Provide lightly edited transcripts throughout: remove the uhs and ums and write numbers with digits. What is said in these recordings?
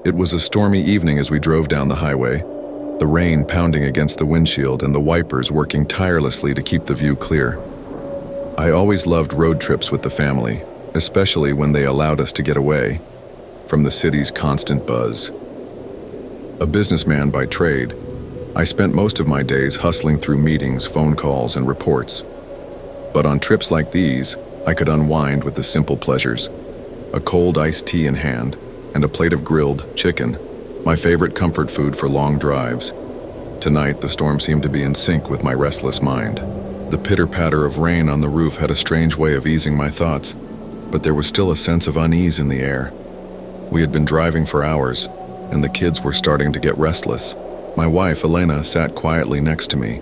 It was a stormy evening as we drove down the highway, the rain pounding against the windshield and the wipers working tirelessly to keep the view clear. I always loved road trips with the family, especially when they allowed us to get away from the city's constant buzz. A businessman by trade, I spent most of my days hustling through meetings, phone calls, and reports. But on trips like these, I could unwind with the simple pleasures: a cold iced tea in hand and a plate of grilled chicken, my favorite comfort food for long drives. Tonight, the storm seemed to be in sync with my restless mind. The pitter-patter of rain on the roof had a strange way of easing my thoughts, but there was still a sense of unease in the air. We had been driving for hours, and the kids were starting to get restless. My wife, Elena, sat quietly next to me,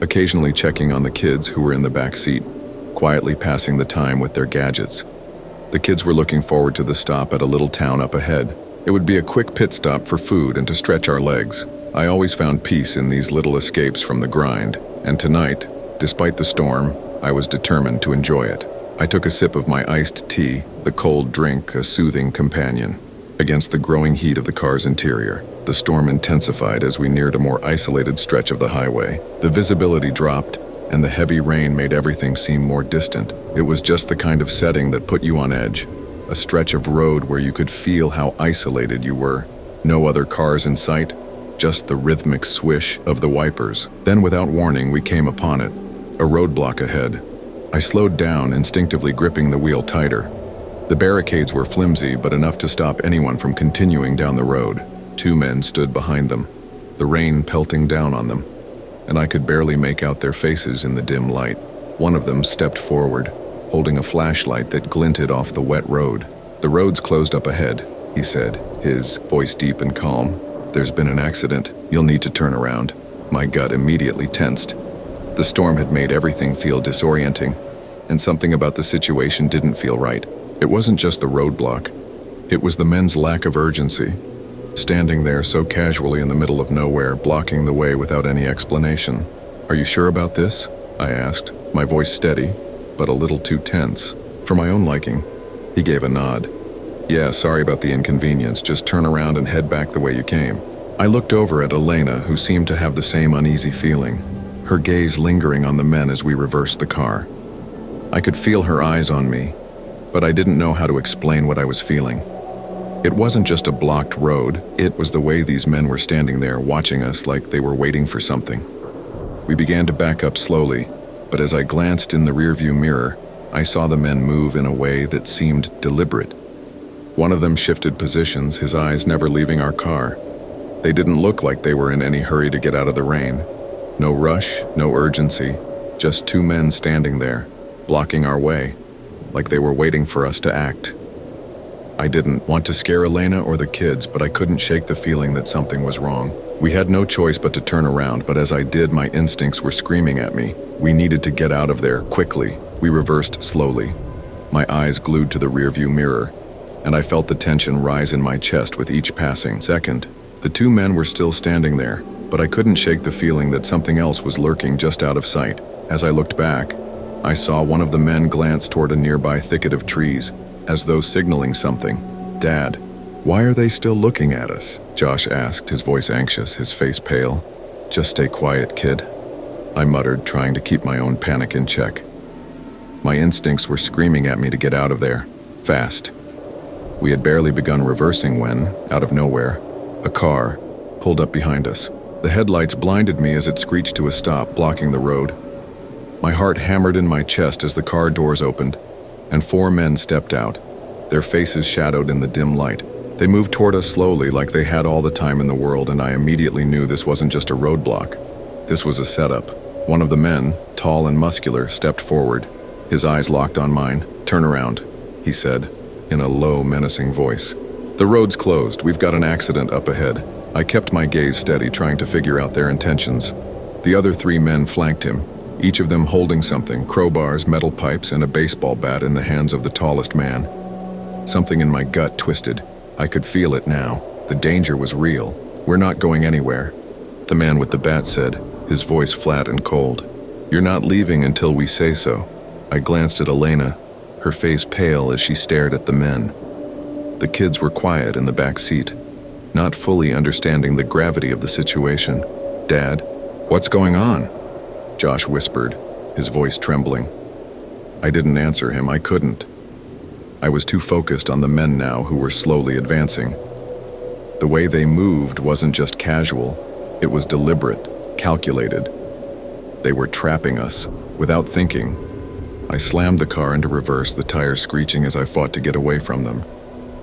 occasionally checking on the kids who were in the back seat, quietly passing the time with their gadgets. The kids were looking forward to the stop at a little town up ahead. It would be a quick pit stop for food and to stretch our legs. I always found peace in these little escapes from the grind, and tonight, despite the storm, I was determined to enjoy it. I took a sip of my iced tea, the cold drink a soothing companion, against the growing heat of the car's interior. The storm intensified as we neared a more isolated stretch of the highway. The visibility dropped, and the heavy rain made everything seem more distant. It was just the kind of setting that put you on edge, a stretch of road where you could feel how isolated you were. No other cars in sight, just the rhythmic swish of the wipers. Then without warning, we came upon it, a roadblock ahead. I slowed down, instinctively gripping the wheel tighter. The barricades were flimsy, but enough to stop anyone from continuing down the road. 2 men stood behind them, the rain pelting down on them, and I could barely make out their faces in the dim light. One of them stepped forward, holding a flashlight that glinted off the wet road. "The road's closed up ahead," he said, his voice deep and calm. "There's been an accident. You'll need to turn around." My gut immediately tensed. The storm had made everything feel disorienting, and something about the situation didn't feel right. It wasn't just the roadblock. It was the men's lack of urgency, standing there so casually in the middle of nowhere, blocking the way without any explanation. "Are you sure about this?" I asked, my voice steady, but a little too tense, for my own liking. He gave a nod. "Yeah, sorry about the inconvenience. Just turn around and head back the way you came." I looked over at Elena, who seemed to have the same uneasy feeling, her gaze lingering on the men as we reversed the car. I could feel her eyes on me, but I didn't know how to explain what I was feeling. It wasn't just a blocked road, it was the way these men were standing there watching us like they were waiting for something. We began to back up slowly, but as I glanced in the rearview mirror, I saw the men move in a way that seemed deliberate. One of them shifted positions, his eyes never leaving our car. They didn't look like they were in any hurry to get out of the rain. No rush, no urgency, just 2 men standing there, blocking our way, like they were waiting for us to act. I didn't want to scare Elena or the kids, but I couldn't shake the feeling that something was wrong. We had no choice but to turn around, but as I did, my instincts were screaming at me. We needed to get out of there, quickly. We reversed slowly, my eyes glued to the rearview mirror, and I felt the tension rise in my chest with each passing second. The 2 men were still standing there, but I couldn't shake the feeling that something else was lurking just out of sight. As I looked back, I saw one of the men glance toward a nearby thicket of trees, as though signaling something. "Dad, why are they still looking at us?" Josh asked, his voice anxious, his face pale. "Just stay quiet, kid," I muttered, trying to keep my own panic in check. My instincts were screaming at me to get out of there, fast. We had barely begun reversing when, out of nowhere, a car pulled up behind us. The headlights blinded me as it screeched to a stop, blocking the road. My heart hammered in my chest as the car doors opened, and 4 men stepped out, their faces shadowed in the dim light. They moved toward us slowly, like they had all the time in the world, and I immediately knew this wasn't just a roadblock. This was a setup. One of the men, tall and muscular, stepped forward, his eyes locked on mine. "Turn around," he said, in a low, menacing voice. "The road's closed. We've got an accident up ahead." I kept my gaze steady, trying to figure out their intentions. The other 3 men flanked him, each of them holding something, crowbars, metal pipes, and a baseball bat in the hands of the tallest man. Something in my gut twisted. I could feel it now. The danger was real. "We're not going anywhere," the man with the bat said, his voice flat and cold. "You're not leaving until we say so." I glanced at Elena, her face pale as she stared at the men. The kids were quiet in the back seat, not fully understanding the gravity of the situation. "Dad, what's going on?" Josh whispered, his voice trembling. I didn't answer him. I couldn't. I was too focused on the men now who were slowly advancing. The way they moved wasn't just casual, it was deliberate, calculated. They were trapping us, without thinking. I slammed the car into reverse, the tires screeching as I fought to get away from them.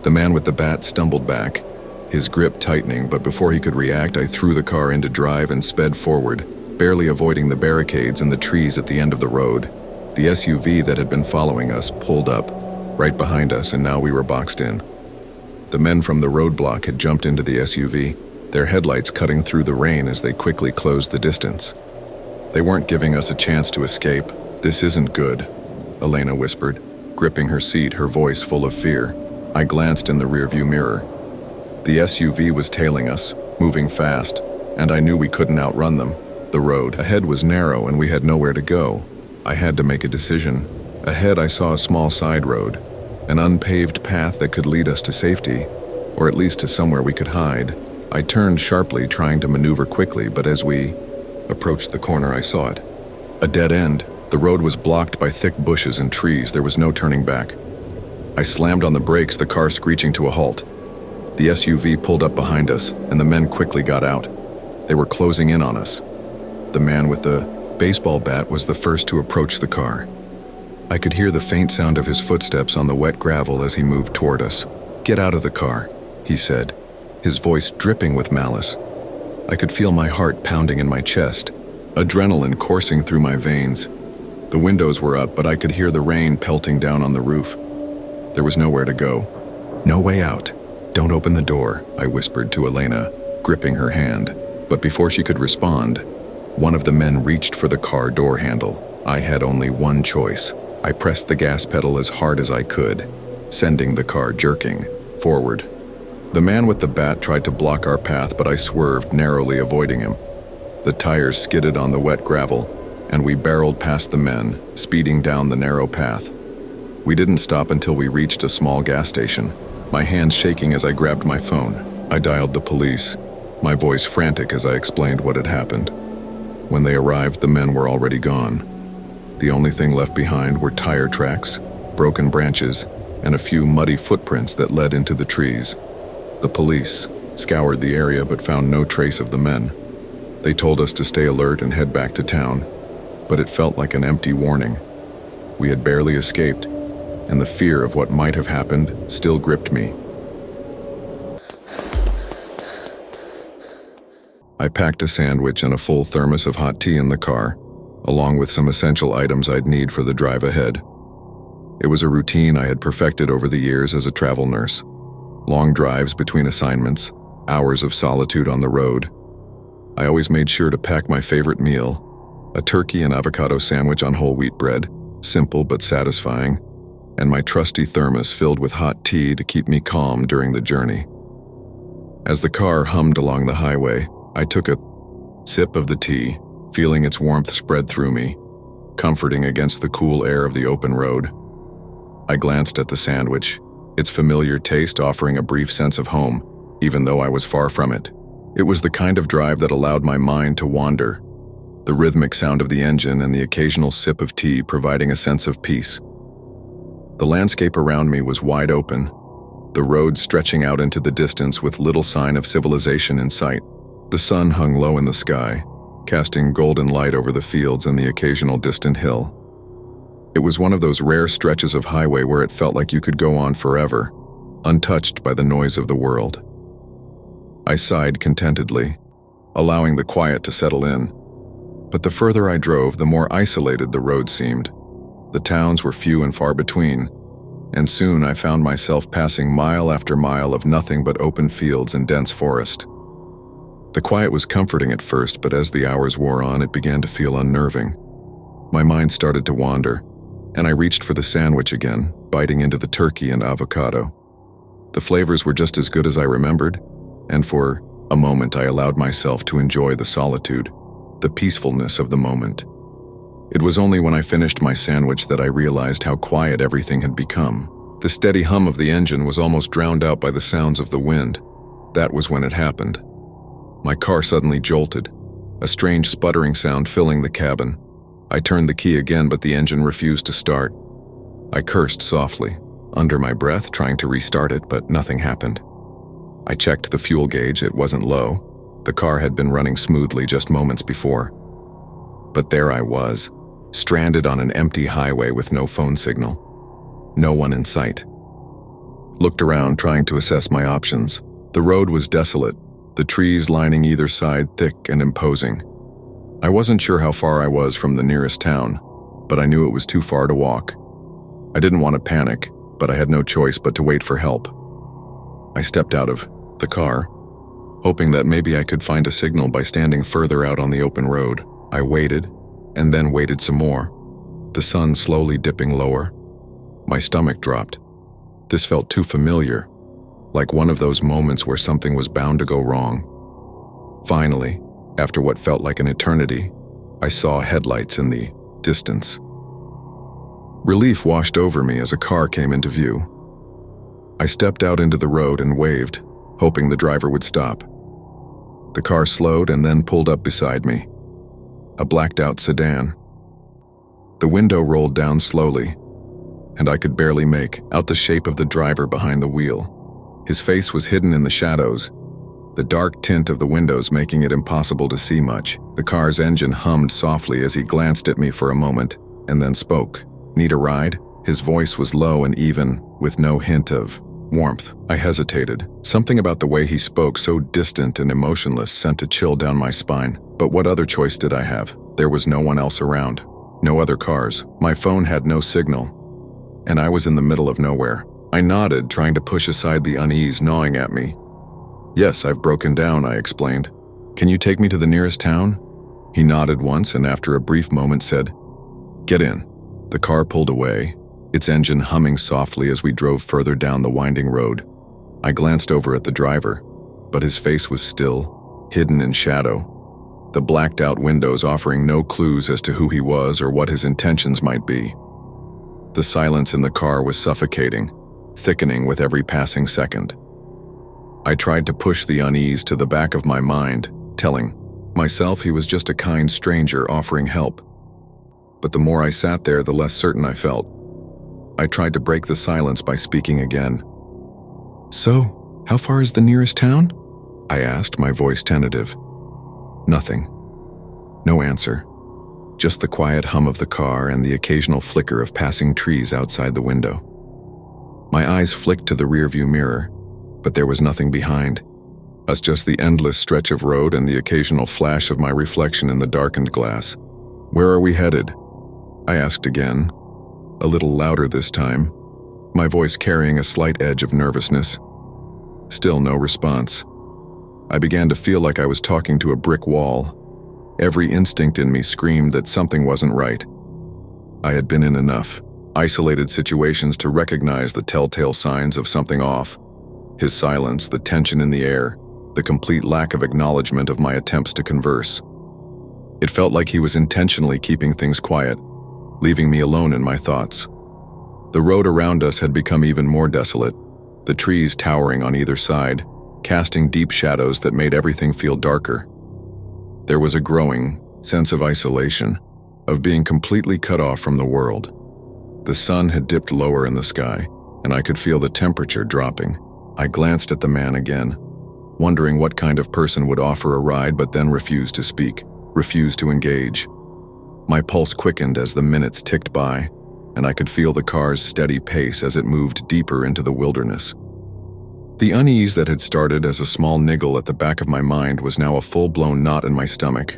The man with the bat stumbled back, his grip tightening, but before he could react, I threw the car into drive and sped forward, barely avoiding the barricades and the trees at the end of the road. The SUV that had been following us pulled up, right behind us, and now we were boxed in. The men from the roadblock had jumped into the SUV, their headlights cutting through the rain as they quickly closed the distance. They weren't giving us a chance to escape. "This isn't good," Elena whispered, gripping her seat, her voice full of fear. I glanced in the rearview mirror. The SUV was tailing us, moving fast, and I knew we couldn't outrun them. The road ahead was narrow and we had nowhere to go. I had to make a decision. Ahead I saw a small side road, an unpaved path that could lead us to safety, or at least to somewhere we could hide. I turned sharply, trying to maneuver quickly, but as we approached the corner I saw it. A dead end. The road was blocked by thick bushes and trees. There was no turning back. I slammed on the brakes, the car screeching to a halt. The SUV pulled up behind us, and the men quickly got out. They were closing in on us. The man with the baseball bat was the first to approach the car. I could hear the faint sound of his footsteps on the wet gravel as he moved toward us. "Get out of the car," he said, his voice dripping with malice. I could feel my heart pounding in my chest, adrenaline coursing through my veins. The windows were up, but I could hear the rain pelting down on the roof. There was nowhere to go. "No way out. Don't open the door," I whispered to Elena, gripping her hand. But before she could respond, one of the men reached for the car door handle. I had only one choice. I pressed the gas pedal as hard as I could, sending the car jerking forward. The man with the bat tried to block our path, but I swerved, narrowly avoiding him. The tires skidded on the wet gravel, and we barreled past the men, speeding down the narrow path. We didn't stop until we reached a small gas station, my hands shaking as I grabbed my phone. I dialed the police, my voice frantic as I explained what had happened. When they arrived, the men were already gone. The only thing left behind were tire tracks, broken branches, and a few muddy footprints that led into the trees. The police scoured the area but found no trace of the men. They told us to stay alert and head back to town, but it felt like an empty warning. We had barely escaped, and the fear of what might have happened still gripped me. I packed a sandwich and a full thermos of hot tea in the car, along with some essential items I'd need for the drive ahead. It was a routine I had perfected over the years as a travel nurse. Long drives between assignments, hours of solitude on the road. I always made sure to pack my favorite meal, a turkey and avocado sandwich on whole wheat bread, simple but satisfying, and my trusty thermos filled with hot tea to keep me calm during the journey. As the car hummed along the highway, I took a sip of the tea, feeling its warmth spread through me, comforting against the cool air of the open road. I glanced at the sandwich, its familiar taste offering a brief sense of home, even though I was far from it. It was the kind of drive that allowed my mind to wander, the rhythmic sound of the engine and the occasional sip of tea providing a sense of peace. The landscape around me was wide open, the road stretching out into the distance with little sign of civilization in sight. The sun hung low in the sky, casting golden light over the fields and the occasional distant hill. It was one of those rare stretches of highway where it felt like you could go on forever, untouched by the noise of the world. I sighed contentedly, allowing the quiet to settle in. But the further I drove, the more isolated the road seemed. The towns were few and far between, and soon I found myself passing mile after mile of nothing but open fields and dense forest. The quiet was comforting at first, but as the hours wore on, it began to feel unnerving. My mind started to wander, and I reached for the sandwich again, biting into the turkey and avocado. The flavors were just as good as I remembered, and for a moment I allowed myself to enjoy the solitude, the peacefulness of the moment. It was only when I finished my sandwich that I realized how quiet everything had become. The steady hum of the engine was almost drowned out by the sounds of the wind. That was when it happened. My car suddenly jolted, a strange sputtering sound filling the cabin. I turned the key again, but the engine refused to start. I cursed softly, under my breath, trying to restart it, but nothing happened. I checked the fuel gauge. It wasn't low. The car had been running smoothly just moments before. But there I was, stranded on an empty highway with no phone signal. No one in sight. Looked around, trying to assess my options. The road was desolate, the trees lining either side thick and imposing. I wasn't sure how far I was from the nearest town, but I knew it was too far to walk. I didn't want to panic, but I had no choice but to wait for help. I stepped out of the car, hoping that maybe I could find a signal by standing further out on the open road. I waited, and then waited some more, the sun slowly dipping lower. My stomach dropped. This felt too familiar, like one of those moments where something was bound to go wrong. Finally, after what felt like an eternity, I saw headlights in the distance. Relief washed over me as a car came into view. I stepped out into the road and waved, hoping the driver would stop. The car slowed and then pulled up beside me. A blacked-out sedan. The window rolled down slowly, and I could barely make out the shape of the driver behind the wheel. His face was hidden in the shadows, the dark tint of the windows making it impossible to see much. The car's engine hummed softly as he glanced at me for a moment, and then spoke. "Need a ride?" His voice was low and even, with no hint of warmth. I hesitated. Something about the way he spoke, so distant and emotionless, sent a chill down my spine. But what other choice did I have? There was no one else around. No other cars. My phone had no signal, and I was in the middle of nowhere. I nodded, trying to push aside the unease gnawing at me. "Yes, I've broken down," I explained. "Can you take me to the nearest town?" He nodded once and after a brief moment said, "Get in." The car pulled away, its engine humming softly as we drove further down the winding road. I glanced over at the driver, but his face was still, hidden in shadow, the blacked-out windows offering no clues as to who he was or what his intentions might be. The silence in the car was suffocating, thickening with every passing second. I tried to push the unease to the back of my mind, telling myself he was just a kind stranger offering help. But the more I sat there, the less certain I felt. I tried to break the silence by speaking again. "So, how far is the nearest town?" I asked, my voice tentative. Nothing. No answer. Just the quiet hum of the car and the occasional flicker of passing trees outside the window. My eyes flicked to the rearview mirror, but there was nothing behind. Just the endless stretch of road and the occasional flash of my reflection in the darkened glass. "Where are we headed?" I asked again, a little louder this time, my voice carrying a slight edge of nervousness. Still no response. I began to feel like I was talking to a brick wall. Every instinct in me screamed that something wasn't right. I had been in enough isolated situations to recognize the telltale signs of something off. His silence, the tension in the air, the complete lack of acknowledgement of my attempts to converse. It felt like he was intentionally keeping things quiet, leaving me alone in my thoughts. The road around us had become even more desolate, the trees towering on either side, casting deep shadows that made everything feel darker. There was a growing sense of isolation, of being completely cut off from the world. The sun had dipped lower in the sky, and I could feel the temperature dropping. I glanced at the man again, wondering what kind of person would offer a ride but then refuse to speak, refuse to engage. My pulse quickened as the minutes ticked by, and I could feel the car's steady pace as it moved deeper into the wilderness. The unease that had started as a small niggle at the back of my mind was now a full-blown knot in my stomach.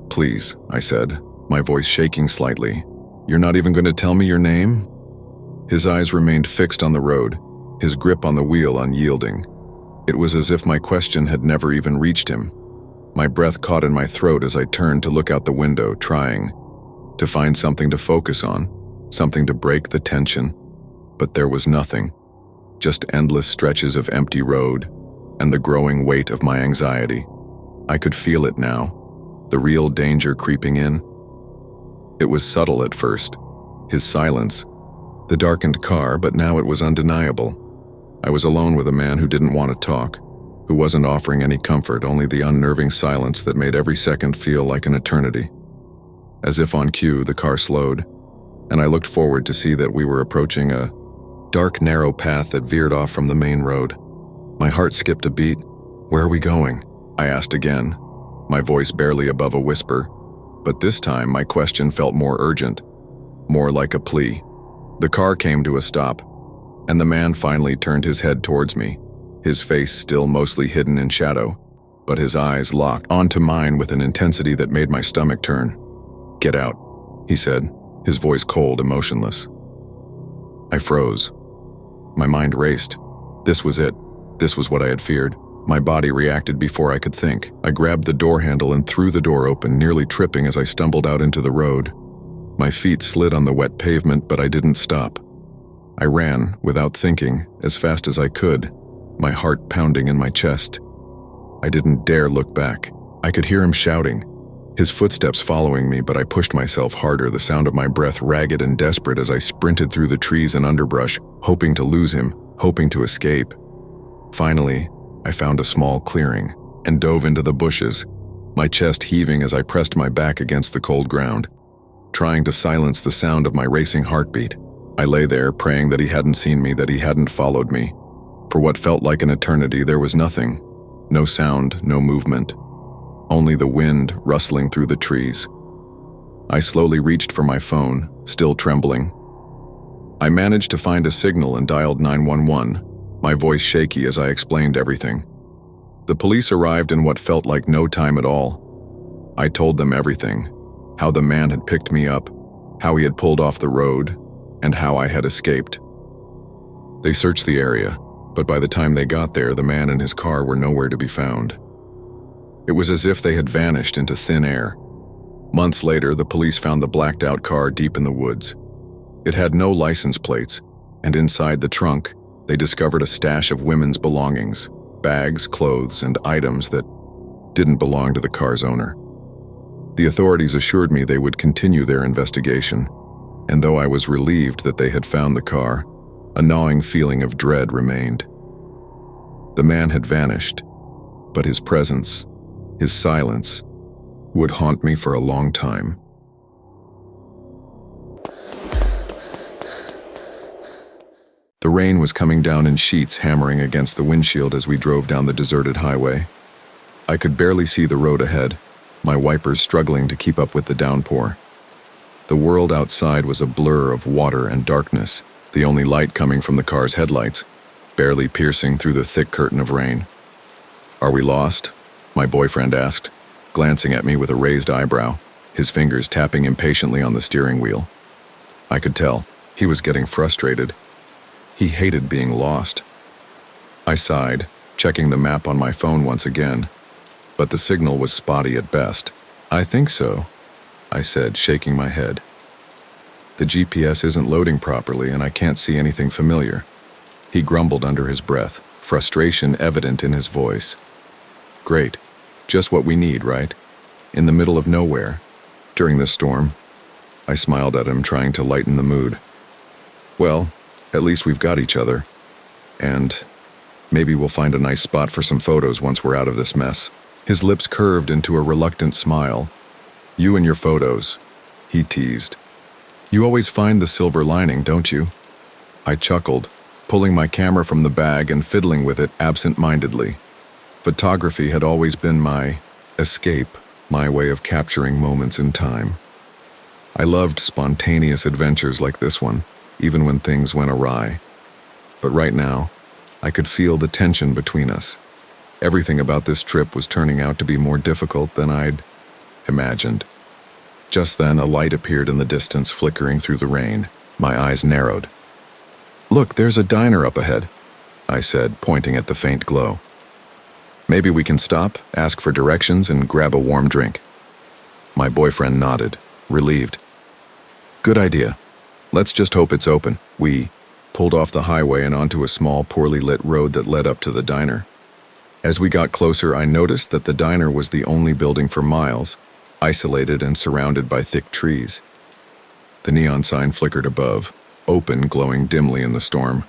"Please," I said, my voice shaking slightly. "You're not even going to tell me your name?" His eyes remained fixed on the road, his grip on the wheel unyielding. It was as if my question had never even reached him. My breath caught in my throat as I turned to look out the window, trying to find something to focus on, something to break the tension. But there was nothing, just endless stretches of empty road and the growing weight of my anxiety. I could feel it now, the real danger creeping in. It was subtle at first, his silence, the darkened car, but now it was undeniable. I was alone with a man who didn't want to talk, who wasn't offering any comfort, only the unnerving silence that made every second feel like an eternity. As if on cue, the car slowed, and I looked forward to see that we were approaching a dark, narrow path that veered off from the main road. My heart skipped a beat. "Where are we going?" I asked again, my voice barely above a whisper, but this time my question felt more urgent, more like a plea. The car came to a stop, and the man finally turned his head towards me, his face still mostly hidden in shadow, but his eyes locked onto mine with an intensity that made my stomach turn. "Get out," he said, his voice cold and motionless. I froze. My mind raced. This was it. This was what I had feared. My body reacted before I could think. I grabbed the door handle and threw the door open, nearly tripping as I stumbled out into the road. My feet slid on the wet pavement, but I didn't stop. I ran, without thinking, as fast as I could, my heart pounding in my chest. I didn't dare look back. I could hear him shouting, his footsteps following me, but I pushed myself harder, the sound of my breath ragged and desperate as I sprinted through the trees and underbrush, hoping to lose him, hoping to escape. Finally, I found a small clearing and dove into the bushes, my chest heaving as I pressed my back against the cold ground, trying to silence the sound of my racing heartbeat. I lay there, praying that he hadn't seen me, that he hadn't followed me. For what felt like an eternity, there was nothing. No sound, no movement. Only the wind rustling through the trees. I slowly reached for my phone, still trembling. I managed to find a signal and dialed 911, my voice shaky as I explained everything. The police arrived in what felt like no time at all. I told them everything, how the man had picked me up, how he had pulled off the road, and how I had escaped. They searched the area, but by the time they got there, the man and his car were nowhere to be found. It was as if they had vanished into thin air. Months later, the police found the blacked-out car deep in the woods. It had no license plates, and inside the trunk, they discovered a stash of women's belongings, bags, clothes, and items that didn't belong to the car's owner. The authorities assured me they would continue their investigation, and though I was relieved that they had found the car, a gnawing feeling of dread remained. The man had vanished, but his presence, his silence, would haunt me for a long time. The rain was coming down in sheets, hammering against the windshield as we drove down the deserted highway. I could barely see the road ahead, my wipers struggling to keep up with the downpour. The world outside was a blur of water and darkness, the only light coming from the car's headlights, barely piercing through the thick curtain of rain. "Are we lost?" my boyfriend asked, glancing at me with a raised eyebrow, his fingers tapping impatiently on the steering wheel. I could tell he was getting frustrated. He hated being lost. I sighed, checking the map on my phone once again, but the signal was spotty at best. "I think so," I said, shaking my head. "The GPS isn't loading properly and I can't see anything familiar." He grumbled under his breath, frustration evident in his voice. "Great. Just what we need, right? In the middle of nowhere, during this storm." I smiled at him, trying to lighten the mood. "Well, at least we've got each other. And maybe we'll find a nice spot for some photos once we're out of this mess." His lips curved into a reluctant smile. "You and your photos," he teased. "You always find the silver lining, don't you?" I chuckled, pulling my camera from the bag and fiddling with it absent-mindedly. Photography had always been my escape, my way of capturing moments in time. I loved spontaneous adventures like this one, even when things went awry. But right now, I could feel the tension between us. Everything about this trip was turning out to be more difficult than I'd imagined. Just then, a light appeared in the distance, flickering through the rain. My eyes narrowed. "Look, there's a diner up ahead," I said, pointing at the faint glow. "Maybe we can stop, ask for directions, and grab a warm drink." My boyfriend nodded, relieved. "Good idea. Let's just hope it's open." We pulled off the highway and onto a small, poorly lit road that led up to the diner. As we got closer, I noticed that the diner was the only building for miles, isolated and surrounded by thick trees. The neon sign flickered above, open, glowing dimly in the storm.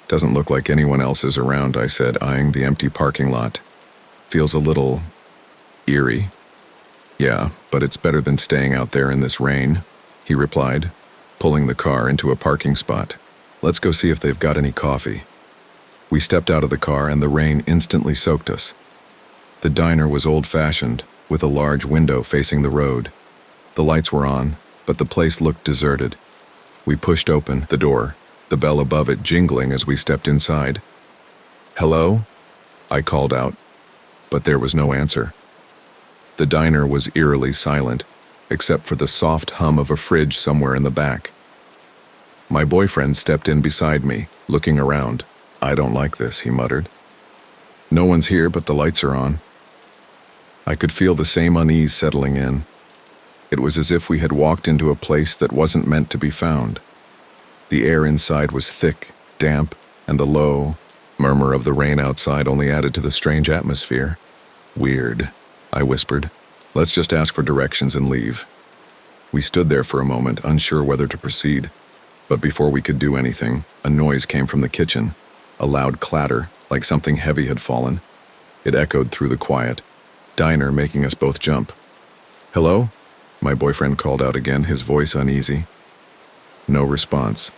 Doesn't look like anyone else is around, I said, eyeing the empty parking lot. Feels a little eerie. Yeah, but it's better than staying out there in this rain, he replied, pulling the car into a parking spot. Let's go see if they've got any coffee. We stepped out of the car and the rain instantly soaked us. The diner was old-fashioned, with a large window facing the road. The lights were on, but the place looked deserted. We pushed open the door, the bell above it jingling as we stepped inside. "Hello?" I called out, but there was no answer. The diner was eerily silent, except for the soft hum of a fridge somewhere in the back. My boyfriend stepped in beside me, looking around. "I don't like this," he muttered. "No one's here, but the lights are on." I could feel the same unease settling in. It was as if we had walked into a place that wasn't meant to be found. The air inside was thick, damp, and the low murmur of the rain outside only added to the strange atmosphere. "Weird," I whispered. "Let's just ask for directions and leave." We stood there for a moment, unsure whether to proceed. But before we could do anything, a noise came from the kitchen, a loud clatter, like something heavy had fallen. It echoed through the quiet diner, making us both jump. "Hello?" My boyfriend called out again, his voice uneasy. No response.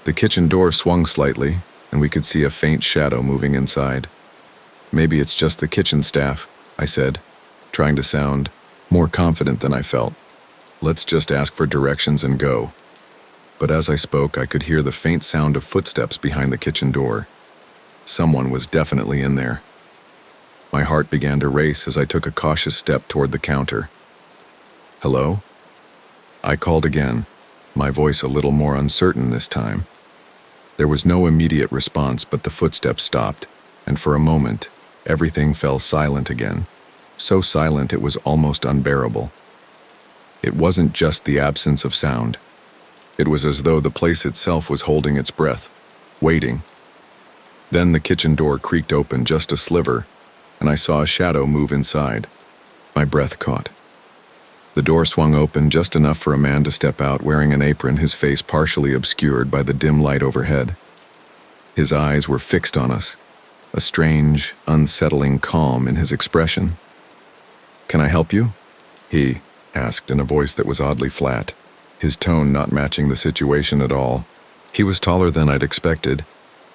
The kitchen door swung slightly, and we could see a faint shadow moving inside. "Maybe it's just the kitchen staff," I said, trying to sound more confident than I felt. "Let's just ask for directions and go." But as I spoke, I could hear the faint sound of footsteps behind the kitchen door. Someone was definitely in there. My heart began to race as I took a cautious step toward the counter. "Hello?" I called again, my voice a little more uncertain this time. There was no immediate response, but the footsteps stopped, and for a moment, everything fell silent again. So silent it was almost unbearable. It wasn't just the absence of sound. It was as though the place itself was holding its breath, waiting. Then the kitchen door creaked open just a sliver, and I saw a shadow move inside. My breath caught. The door swung open just enough for a man to step out wearing an apron, his face partially obscured by the dim light overhead. His eyes were fixed on us, a strange, unsettling calm in his expression. "Can I help you?" he asked in a voice that was oddly flat, his tone not matching the situation at all. He was taller than I'd expected,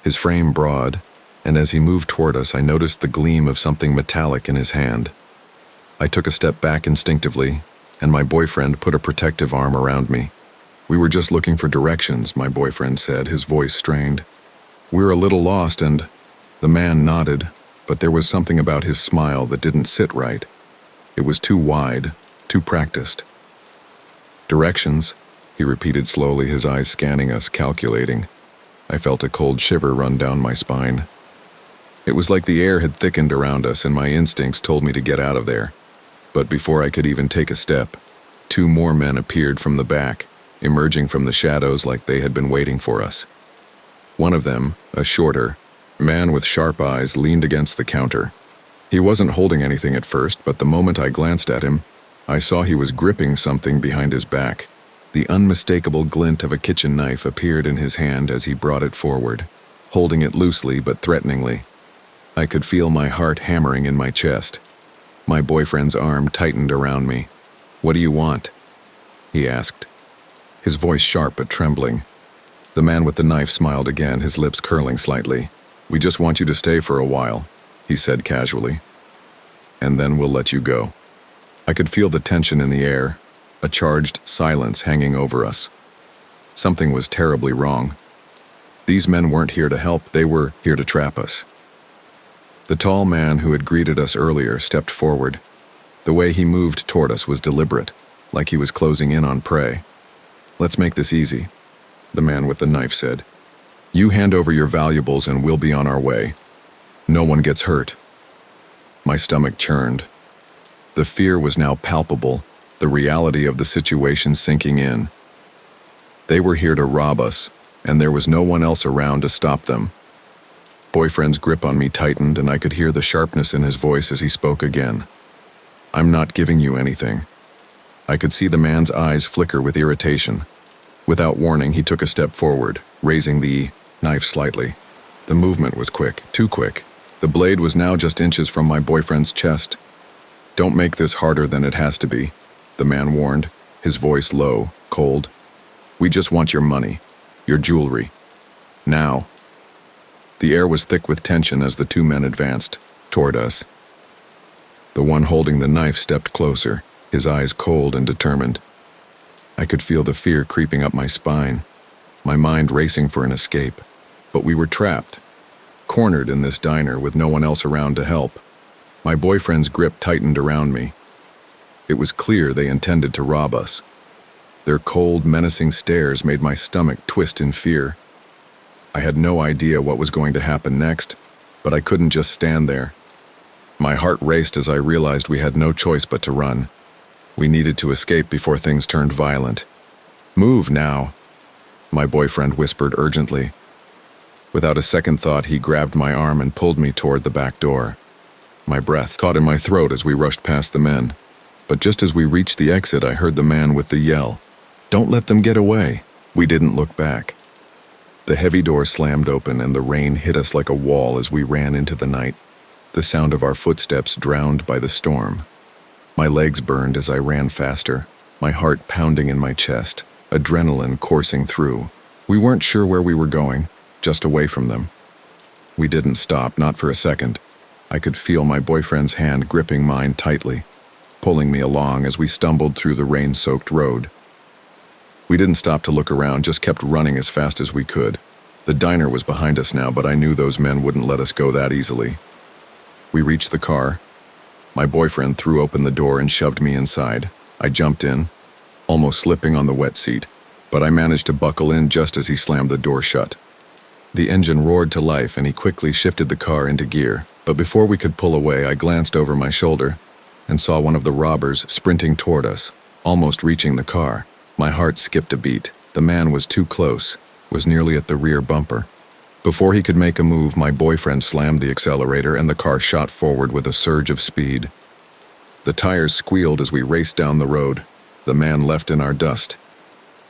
his frame broad, and as he moved toward us, I noticed the gleam of something metallic in his hand. I took a step back instinctively, and my boyfriend put a protective arm around me. "We were just looking for directions," my boyfriend said, his voice strained. "We're a little lost," and the man nodded, but there was something about his smile that didn't sit right. It was too wide, too practiced. "Directions," he repeated slowly, his eyes scanning us, calculating. I felt a cold shiver run down my spine. It was like the air had thickened around us and my instincts told me to get out of there. But before I could even take a step, 2 more men appeared from the back, emerging from the shadows like they had been waiting for us. One of them, a shorter man with sharp eyes, leaned against the counter. He wasn't holding anything at first, but the moment I glanced at him, I saw he was gripping something behind his back. The unmistakable glint of a kitchen knife appeared in his hand as he brought it forward, holding it loosely but threateningly. I could feel my heart hammering in my chest. My boyfriend's arm tightened around me. "What do you want?" he asked, his voice sharp but trembling. The man with the knife smiled again, his lips curling slightly. "We just want you to stay for a while," he said casually, "and then we'll let you go." I could feel the tension in the air, a charged silence hanging over us. Something was terribly wrong. These men weren't here to help, they were here to trap us. The tall man who had greeted us earlier stepped forward. The way he moved toward us was deliberate, like he was closing in on prey. "Let's make this easy," the man with the knife said. "You hand over your valuables and we'll be on our way. No one gets hurt." My stomach churned. The fear was now palpable, the reality of the situation sinking in. They were here to rob us, and there was no one else around to stop them. Boyfriend's grip on me tightened, and I could hear the sharpness in his voice as he spoke again. "I'm not giving you anything." I could see the man's eyes flicker with irritation. Without warning, he took a step forward, raising the knife slightly. The movement was quick, too quick. The blade was now just inches from my boyfriend's chest. "Don't make this harder than it has to be," the man warned, his voice low, cold. "We just want your money, your jewelry. Now." The air was thick with tension as the two men advanced toward us. The one holding the knife stepped closer, his eyes cold and determined. I could feel the fear creeping up my spine, my mind racing for an escape. But we were trapped, cornered in this diner with no one else around to help. My boyfriend's grip tightened around me. It was clear they intended to rob us. Their cold, menacing stares made my stomach twist in fear. I had no idea what was going to happen next, but I couldn't just stand there. My heart raced as I realized we had no choice but to run. We needed to escape before things turned violent. "Move now," my boyfriend whispered urgently. Without a second thought, he grabbed my arm and pulled me toward the back door. My breath caught in my throat as we rushed past the men. But just as we reached the exit, I heard the man with the yell, "Don't let them get away." We didn't look back. The heavy door slammed open and the rain hit us like a wall as we ran into the night, the sound of our footsteps drowned by the storm. My legs burned as I ran faster, my heart pounding in my chest, adrenaline coursing through. We weren't sure where we were going, just away from them. We didn't stop, not for a second. I could feel my boyfriend's hand gripping mine tightly, pulling me along as we stumbled through the rain-soaked road. We didn't stop to look around, just kept running as fast as we could. The diner was behind us now, but I knew those men wouldn't let us go that easily. We reached the car. My boyfriend threw open the door and shoved me inside. I jumped in, almost slipping on the wet seat, but I managed to buckle in just as he slammed the door shut. The engine roared to life and he quickly shifted the car into gear, but before we could pull away, I glanced over my shoulder and saw one of the robbers sprinting toward us, almost reaching the car. My heart skipped a beat. The man was too close, was nearly at the rear bumper. Before he could make a move, my boyfriend slammed the accelerator and the car shot forward with a surge of speed. The tires squealed as we raced down the road, the man left in our dust.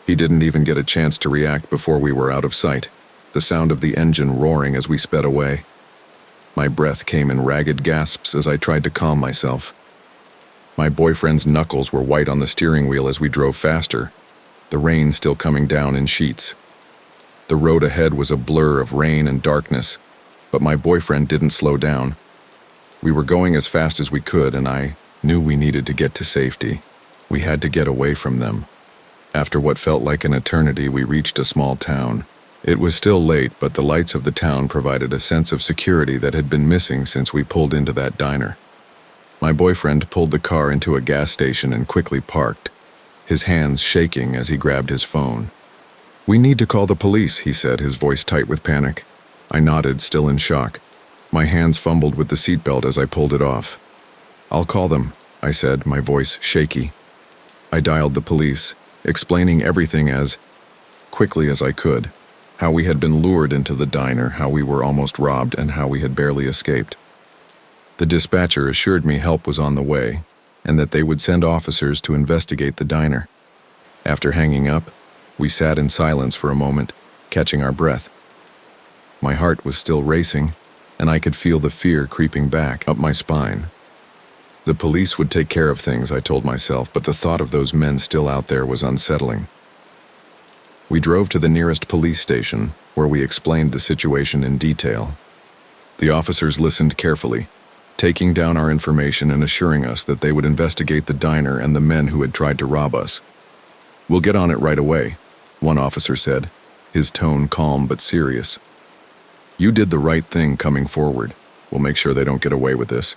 He didn't even get a chance to react before we were out of sight, the sound of the engine roaring as we sped away. My breath came in ragged gasps as I tried to calm myself. My boyfriend's knuckles were white on the steering wheel as we drove faster, the rain still coming down in sheets. The road ahead was a blur of rain and darkness, but my boyfriend didn't slow down. We were going as fast as we could, and I knew we needed to get to safety. We had to get away from them. After what felt like an eternity, we reached a small town. It was still late, but the lights of the town provided a sense of security that had been missing since we pulled into that diner. My boyfriend pulled the car into a gas station and quickly parked, his hands shaking as he grabbed his phone. "We need to call the police," he said, his voice tight with panic. I nodded, still in shock. My hands fumbled with the seatbelt as I pulled it off. "I'll call them," I said, my voice shaky. I dialed the police, explaining everything as quickly as I could. How we had been lured into the diner, how we were almost robbed, and how we had barely escaped. The dispatcher assured me help was on the way, and that they would send officers to investigate the diner. After hanging up, we sat in silence for a moment, catching our breath. My heart was still racing, and I could feel the fear creeping back up my spine. The police would take care of things, I told myself, but the thought of those men still out there was unsettling. We drove to the nearest police station, where we explained the situation in detail. The officers listened carefully, taking down our information and assuring us that they would investigate the diner and the men who had tried to rob us. "We'll get on it right away," one officer said, his tone calm but serious. "You did the right thing coming forward. We'll make sure they don't get away with this."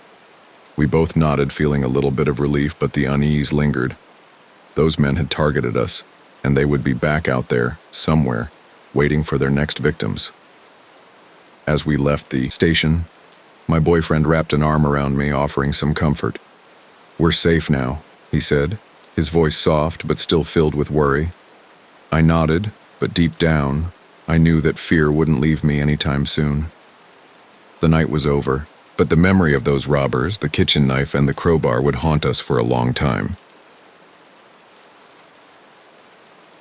We both nodded, feeling a little bit of relief, but the unease lingered. Those men had targeted us, and they would be back out there, somewhere, waiting for their next victims. As we left the station, my boyfriend wrapped an arm around me, offering some comfort. "We're safe now," he said, his voice soft but still filled with worry. I nodded, but deep down, I knew that fear wouldn't leave me anytime soon. The night was over, but the memory of those robbers, the kitchen knife, and the crowbar would haunt us for a long time.